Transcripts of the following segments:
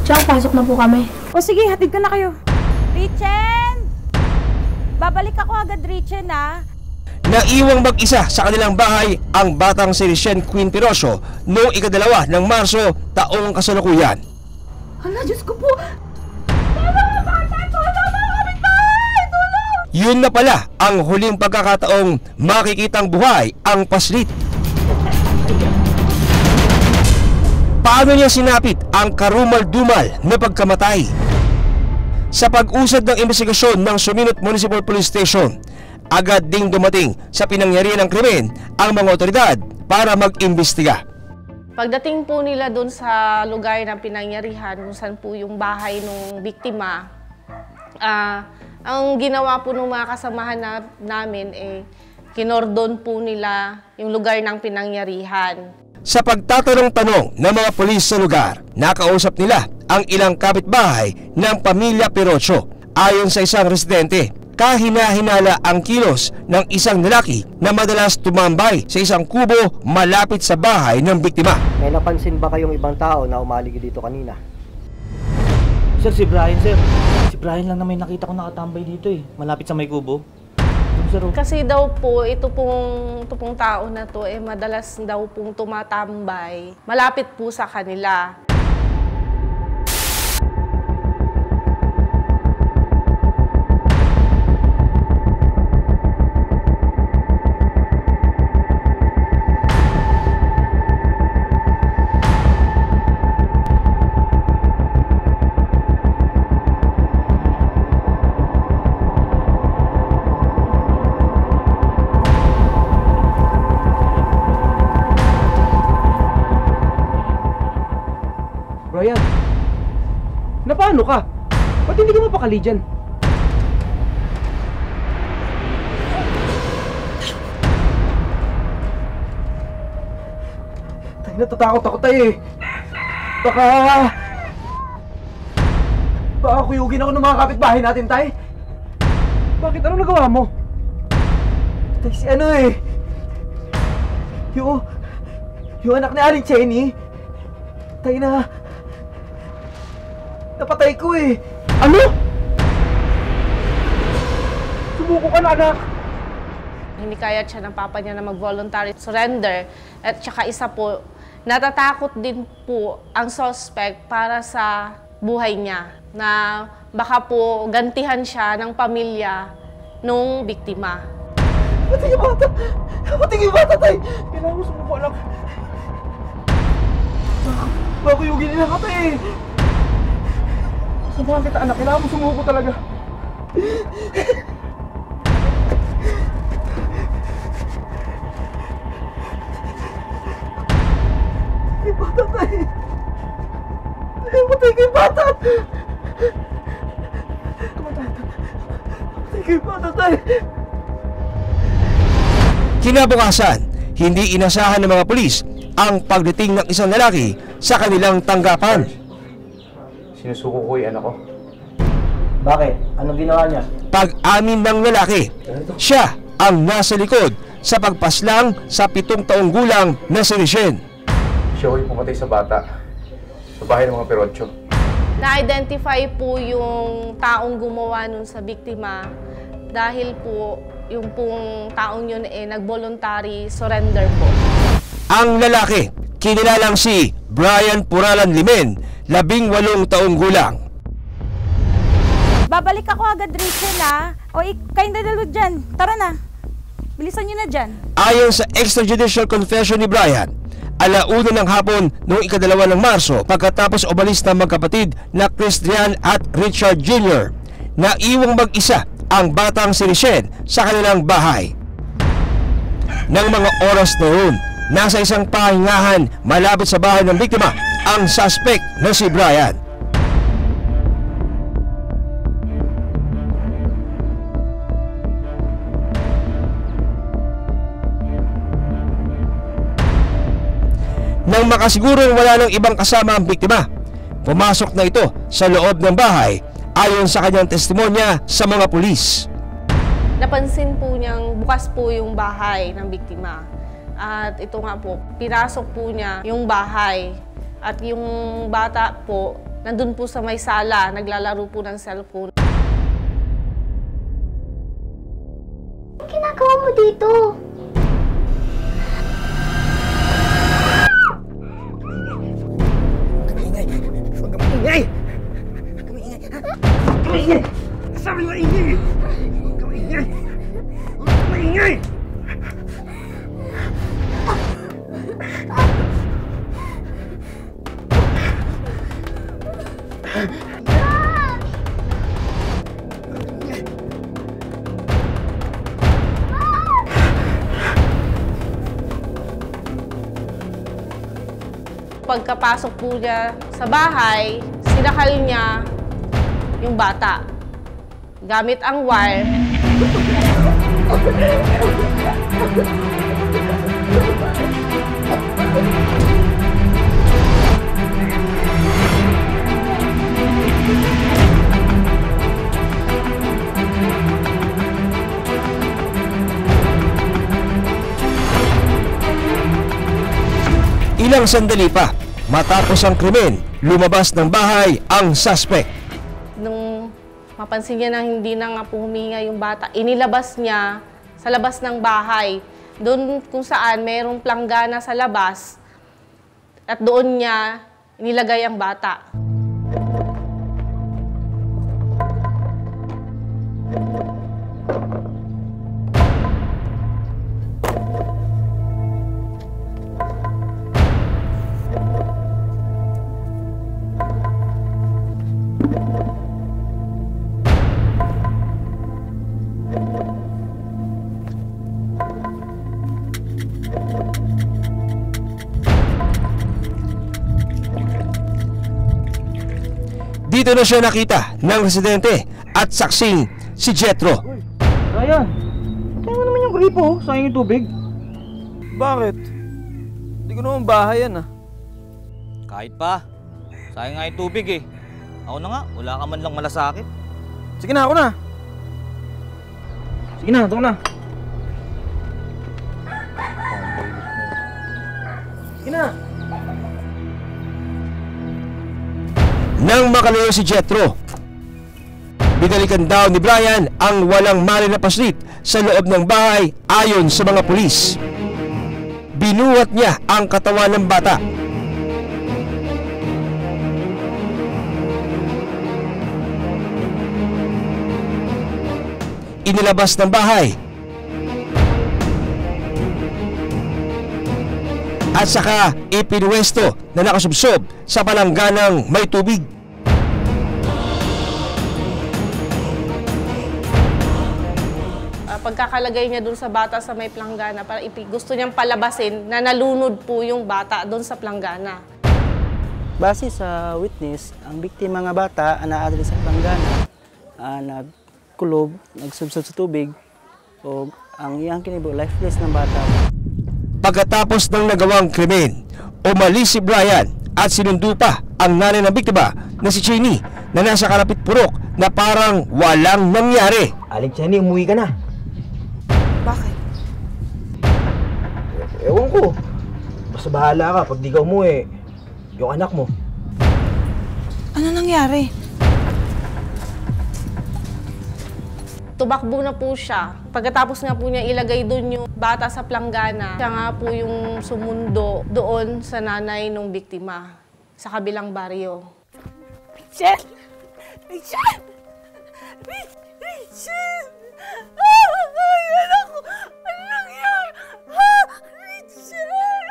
Tsaka pasok na po kami. O sige, hatid ko na kayo. Richen! Babalik ako agad, Richen, ha? Naiwang mag-isa sa kanilang bahay ang batang si Richelle Queen Piroso noong ika-2 ng Marso taong kasalukuyan. Hala, Diyos ko po! Yun na pala ang huling pagkakataong makikitang buhay ang paslit. Paano niya sinapit ang karumal-dumal na pagkamatay? Sa pag-usad ng investigasyon ng Suminot Municipal Police Station, agad ding dumating sa pinangyarihan ng krimen ang mga otoridad para mag-imbestiga. Pagdating po nila doon sa lugar ng pinangyarihan, kung saan po yung bahay ng biktima, ang ginawa po ng mga kasamahan namin, kinordon po nila yung lugar ng pinangyarihan. Sa pagtatanong-tanong ng mga pulis sa lugar, nakausap nila ang ilang kapitbahay ng pamilya Piroso. Ayon sa isang residente, kahina-hinala ang kilos ng isang lalaki na madalas tumambay sa isang kubo malapit sa bahay ng biktima. May napansin ba kayong ibang tao na umaligid dito kanina? Sir, si Brian, sir. Si Brian lang na may nakita ko nakatambay dito malapit sa may kubo. Sir, kasi daw po, ito pong tao na to, madalas daw pong tumatambay. Malapit po sa kanila. Brian, napaano ka? Ba't hindi ka mapakali dyan? Tay, natatakot ako tayo Baka kuyugin ako ng mga kapitbahay natin, tay. Bakit? Anong nagawa mo? Tay, si ano yung anak ni Aling Chenny. Tay, napatay ko Ano? Sumuko ka na, anak. Hindi kaya siya ng papa niya na mag-voluntary surrender. At saka isa po, natatakot din po ang suspect para sa buhay niya. Na baka po gantihan siya ng pamilya nung biktima. Pati yung bata, tay. Kailangan mo sumuko, anak. Baka kuyugin nila ka, tay. Samahan kita, anak. Kailangan mo sumuko talaga. Yung bata, tay. Patay kayo, bata. Patay kayo, bata, tay. Kinabukasan, hindi inasahan ng mga pulis ang pagdating ng isang lalaki sa kanilang tanggapan. Sinusuko ko yung anak ko. Bakit? Anong ginawa niya? Pag-amin ng lalaki, siya ang nasa likod sa pagpaslang sa 7 taong gulang na si Richelle. Siya ko yung pumatay sa bata sa bahay ng mga Piroso. Na-identify po yung taong gumawa nun sa biktima dahil po yung pong taong yun nag-voluntary surrender po. Ang lalaki, kinilalang si Brian Puralan Limen, 18 taong gulang. Babalik ako agad, Richen, ha? O, kayong dalawa dyan. Tara na. Bilisan nyo na dyan. Ayon sa extrajudicial confession ni Brian, 1:00 ng hapon noong ika-2 ng Marso, pagkatapos umalis ng magkapatid na Christian at Richard Jr., naiwang mag-isa ang batang si Richelle sa kanilang bahay. Nang mga oras na yun, nasa isang pahingahan malapit sa bahay ng biktima ang suspect na si Brian. Nang makasigurong wala nang ibang kasama ang biktima, pumasok na ito sa loob ng bahay ayon sa kanyang testimonya sa mga pulis. Napansin po niyang bukas po yung bahay ng biktima. At ito nga po, pinasok po niya yung bahay. At yung bata po, nandun po sa may sala, naglalaro po ng cellphone. Ano ginagawa mo dito? Pagkapasok po niya sa bahay, sinakal niya yung bata. Gamit ang wire. Ilang sandali pa, matapos ang krimen, lumabas ng bahay ang suspect. Nung mapansin niya na hindi na nga po huminga yung bata, inilabas niya sa labas ng bahay. Doon kung saan mayroong planggana sa labas at doon niya inilagay ang bata. Dito na siya nakita ng residente at saksing si Jetro. Ryan, tayo naman yung gripo, sayang yung tubig. Bakit? Hindi ko naman bahay yan ah. Kahit pa, sayang nga yung tubig eh. Ako na nga, wala ka man lang malasakit. Sige na, ako na. Sige na, ito na. Sige na. Nang makalayo si Jetro, binalikan daw ni Brian ang walang mali na paslit sa loob ng bahay ayon sa mga pulis. Binuhat niya ang katawan ng bata. Inilabas ng bahay at saka ipinwesto na nakasubsob sa palangganang may tubig. Pagkakalagay niya dun sa bata sa may planggana, para gusto niyang palabasin na nalunod po yung bata dun sa planggana. Base sa witness, ang biktima nga bata anaadri sa planggana, nagkulob, nagsubsob sa tubig, o ang iyang kinibo lifeless ng bata. Pagkatapos ng nagawang krimen, umalis si Brian at sinundo pa ang nanay ng biktima na si Chenny na nasa kalapit purok na parang walang nangyari. Aling Chenny, umuwi ka na. Bakit? Ewan ko. Basta bahala ka pag di ka umuwi. Yung anak mo. Ano nangyari? Tumakbo na po siya. Pagkatapos nga po niya ilagay doon yung bata sa planggana, siya nga po yung sumundo doon sa nanay ng biktima sa kabilang baryo. Richard! Richard! Richard! Ay, anak ko! Ano nangyari? Richard!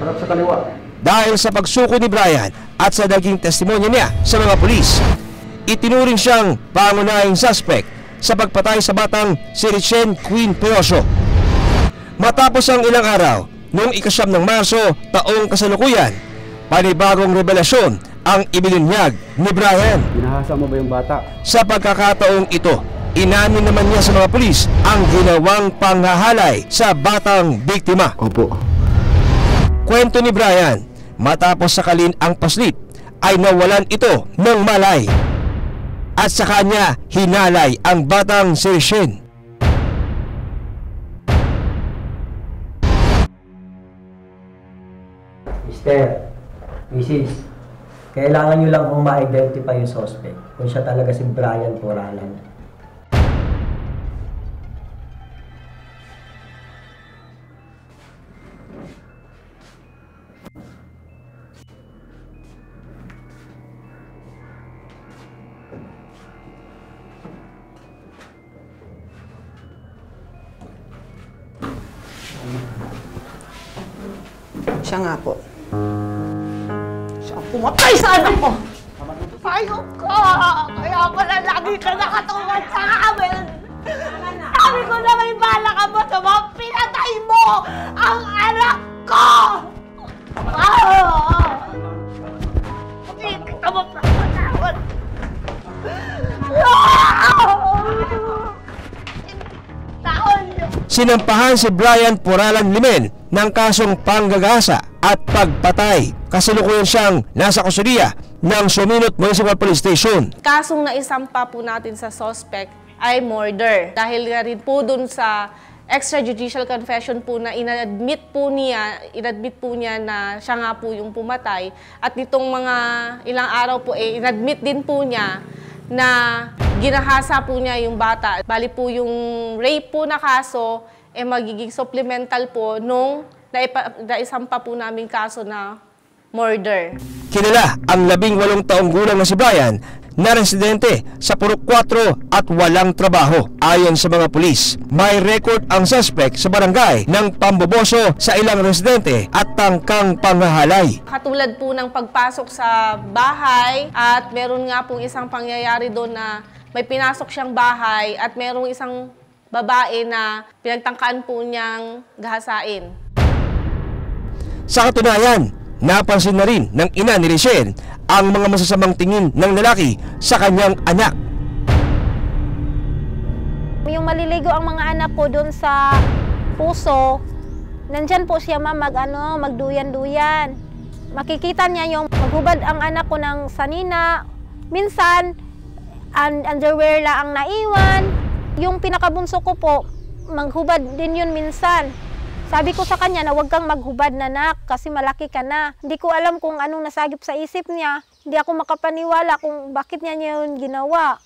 Harap sa kaliwa. Dahil sa pagsuko ni Brian at sa naging testimonya niya sa mga pulis, itinuring siyang pangunahing suspect sa pagpatay sa batang si Richelle Queen Peroso. Matapos ang ilang araw, noong 9 ng Marso taong kasalukuyan, panibagong revelasyon ang ibinunyag ni Brian. Binahasa mo ba yung bata? Sa pagkakataong ito, inamin naman niya sa mga pulis ang ginawang panghahalay sa batang biktima. Opo. Kwento ni Brian, matapos sakalin ang paslit, ay nawalan ito ng malay. At sa kanya hinalay ang batang si Richelle. Mister, Mrs., kailangan nyo lang kung ma-identify yung suspect kung siya talaga si Brian Poralan. Siya nga po. Siya ang pumatay sa anak ko! Payok ko! Kaya pala lagi ka nakatungkol sa amin! Sabi ko na may bala ka ba sa mga pinatay mo ang anak ko! Hindi ka magpapatawad! Sinampahan si Brian Poralan Limen ng kasong panggagasa at pagpatay. Kasalukuyan siyang nasa kustudiya ng Suminot Municipal Police Station. Kasong naisampa po natin sa suspect ay murder. Dahil nga rin po dun sa extrajudicial confession po na inadmit po niya na siya nga po yung pumatay. At nitong mga ilang araw po inadmit din po niya na ginahasa po niya yung bata. Bali po yung rape po na kaso magiging supplemental po nung naisampa po namin kaso na murder. Kilala ang 18 taong gulang na si Brian na residente sa Purok 4 at walang trabaho. Ayon sa mga pulis, may record ang suspect sa barangay ng pamboboso sa ilang residente at tangkang panghahalay. Katulad po ng pagpasok sa bahay at meron nga pong isang pangyayari doon na may pinasok siyang bahay at merong isang babae na pinagtangkaan po niyang gahasain. Sa katunayan, napansin na rin ng ina ni Richelle ang mga masasamang tingin ng lalaki sa kanyang anak. Yung maliligo ang mga anak ko doon sa puso, nandyan po siya magduyan-duyan. Makikita niya yung maghubad ang anak ko ng sanina. Minsan, underwear lang ang naiwan. Yung pinakabunso ko po, maghubad din yun minsan. Sabi ko sa kanya na huwag kang maghubad na nak kasi malaki ka na. Hindi ko alam kung anong nasagip sa isip niya. Hindi ako makapaniwala kung bakit niya yun ginawa.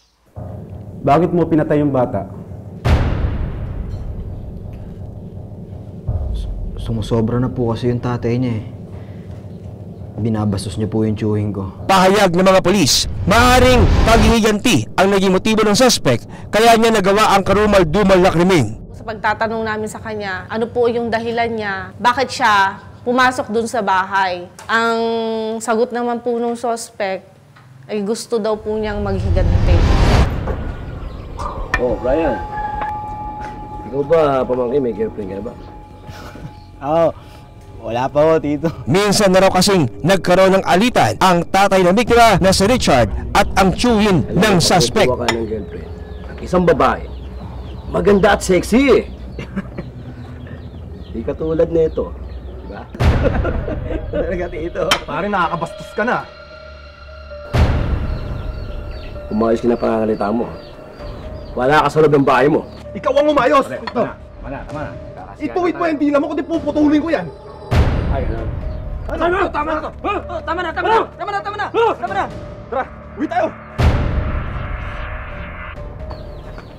Bakit mo pinatay yung bata? Sumusobra na po kasi yung tatay niya eh. Binabastos niya po yung chewing ko. Pahayag ng mga pulis, maaaring paghihiganti ang naging motibo ng suspect kaya niya nagawa ang karumal-dumal na krimen. Sa pagtatanong namin sa kanya, ano po yung dahilan niya, bakit siya pumasok dun sa bahay. Ang sagot naman po ng suspect ay gusto daw po niyang maghiganti. Oh, Brian. Ikaw ba, pamangkin, may girlfriend ka na ba? Oo. Wala pa ho, tito. Minsan na raw kasing nagkaroon ng alitan ang tatay ng biktima na si Richard at ang tiyuhin ng suspect. Kuha ka ng girlfriend. Isang babae. Maganda at sexy eh. Di katulad nito. Diba? Talaga, tito. Pare, nakakabastos ka na. Umayos ka na pangangalita mo. Wala ka sa loob ng bahay mo. Ikaw ang umayos! Tama na. Ituwid mo yung dila mo, kundi puputulin ko yan. Ay, ano? Tama na to! Tama na! Tara, uwi tayo!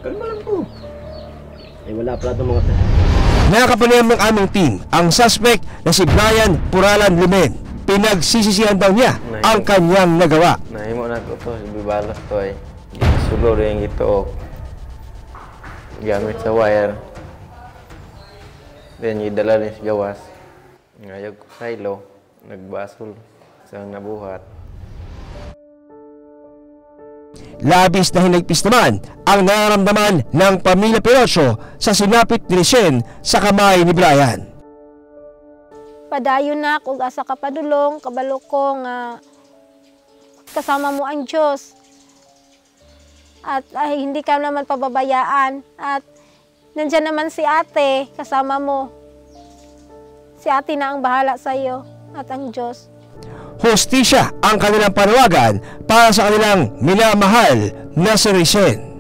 Kalma lang po. Ay, wala pala itong mga tayo. Nakapanayam ng aming team ang suspect na si Brian Poralan Limen. Pinagsisisihan daw niya ang kanyang nagawa. Nahimo na ko to, ibibalas to ay sulod yung ito gamit sa wire. Then idala rin sa gawas. Ngayag ko sa ilo, nagbasol sa nabuhat. Labis na hinagpis naman ang nararamdaman ng pamilya Perocho sa sinapit ni Richelle sa kamay ni Brian. Padayon na kung asa ka padulong, kabalo ko nga kasama mo ang Diyos. At hindi ka naman pababayaan. At nandyan naman si ate, kasama mo. Si ate na ang bahala sa iyo at ang Diyos. Hustisya ang kanilang panawagan para sa kanilang minamahal na si Richelle.